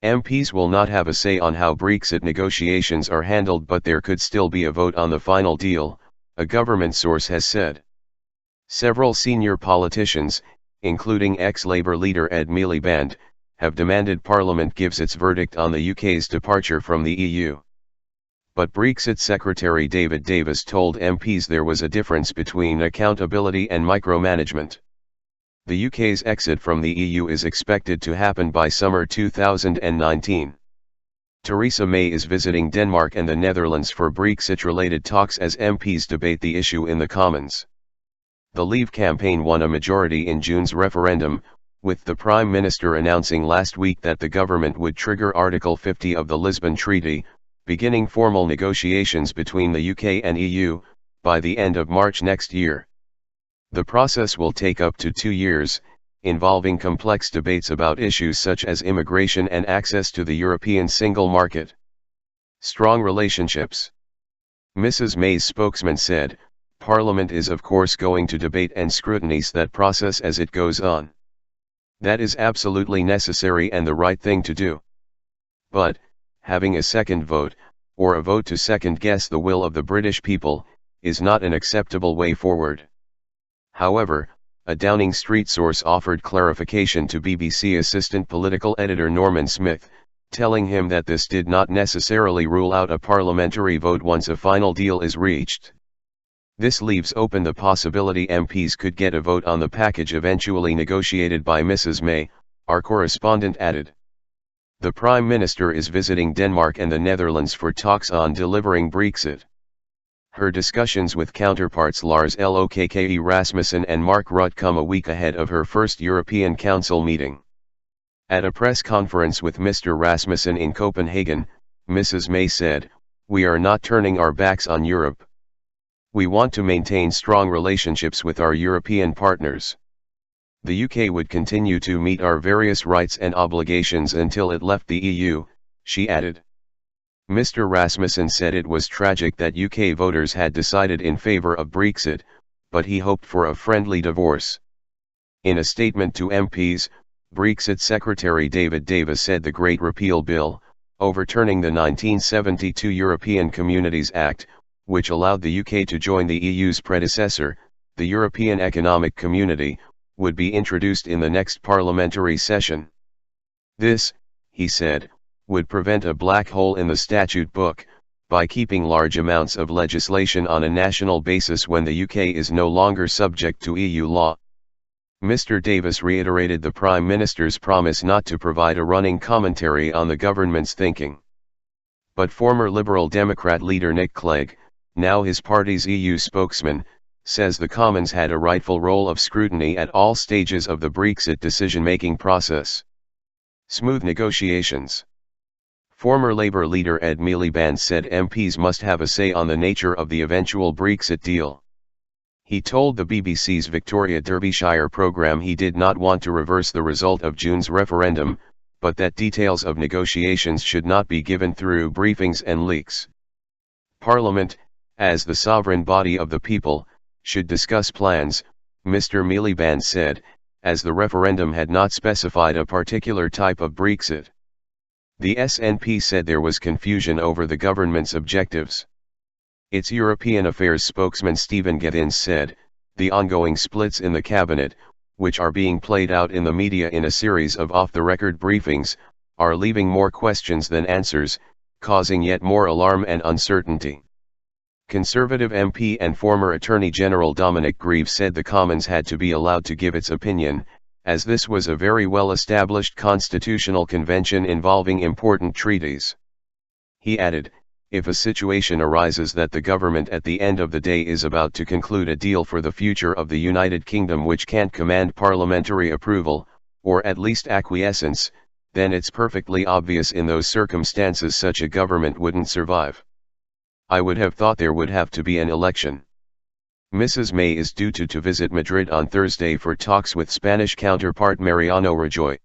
MPs will not have a say on how Brexit negotiations are handled, but there could still be a vote on the final deal, a government source has said. Several senior politicians, including ex-Labour leader Ed Miliband, have demanded Parliament gives its verdict on the UK's departure from the EU. But Brexit Secretary David Davis told MPs there was a difference between accountability and micromanagement. The UK's exit from the EU is expected to happen by summer 2019. Theresa May is visiting Denmark and the Netherlands for Brexit-related talks as MPs debate the issue in the Commons. The Leave campaign won a majority in June's referendum, with the Prime Minister announcing last week that the government would trigger Article 50 of the Lisbon Treaty, beginning formal negotiations between the UK and EU, by the end of March next year. The process will take up to 2 years, involving complex debates about issues such as immigration and access to the European single market. Strong relationships. Mrs. May's spokesman said, "Parliament is of course going to debate and scrutinize that process as it goes on. That is absolutely necessary and the right thing to do. But, having a second vote, or a vote to second-guess the will of the British people, is not an acceptable way forward." However, a Downing Street source offered clarification to BBC assistant political editor Norman Smith, telling him that this did not necessarily rule out a parliamentary vote once a final deal is reached. This leaves open the possibility MPs could get a vote on the package eventually negotiated by Mrs. May, our correspondent added. The Prime Minister is visiting Denmark and the Netherlands for talks on delivering Brexit. Her discussions with counterparts Lars Løkke Rasmussen and Mark Rutte come a week ahead of her first European Council meeting. At a press conference with Mr. Rasmussen in Copenhagen, Mrs. May said, "We are not turning our backs on Europe. We want to maintain strong relationships with our European partners. The UK would continue to meet our various rights and obligations until it left the EU," she added. Mr. Rasmussen said it was tragic that UK voters had decided in favour of Brexit, but he hoped for a friendly divorce. In a statement to MPs, Brexit Secretary David Davis said the Great Repeal Bill, overturning the 1972 European Communities Act, which allowed the UK to join the EU's predecessor, the European Economic Community, would be introduced in the next parliamentary session. This, he said, would prevent a black hole in the statute book, by keeping large amounts of legislation on a national basis when the UK is no longer subject to EU law. Mr. Davis reiterated the Prime Minister's promise not to provide a running commentary on the government's thinking. But former Liberal Democrat leader Nick Clegg, now his party's EU spokesman, says the Commons had a rightful role of scrutiny at all stages of the Brexit decision-making process. Smooth negotiations. Former Labour leader Ed Miliband said MPs must have a say on the nature of the eventual Brexit deal. He told the BBC's Victoria Derbyshire programme he did not want to reverse the result of June's referendum, but that details of negotiations should not be given through briefings and leaks. Parliament, as the sovereign body of the people, should discuss plans, Mr. Miliband said, as the referendum had not specified a particular type of Brexit. The SNP said there was confusion over the government's objectives. Its European Affairs spokesman Stephen Gittins said, "The ongoing splits in the cabinet, which are being played out in the media in a series of off-the-record briefings, are leaving more questions than answers, causing yet more alarm and uncertainty." Conservative MP and former Attorney General Dominic Grieve said the Commons had to be allowed to give its opinion, as this was a very well-established constitutional convention involving important treaties. He added, "If a situation arises that the government at the end of the day is about to conclude a deal for the future of the United Kingdom which can't command parliamentary approval, or at least acquiescence, then it's perfectly obvious in those circumstances such a government wouldn't survive. I would have thought there would have to be an election." Mrs. May is due to visit Madrid on Thursday for talks with Spanish counterpart Mariano Rajoy.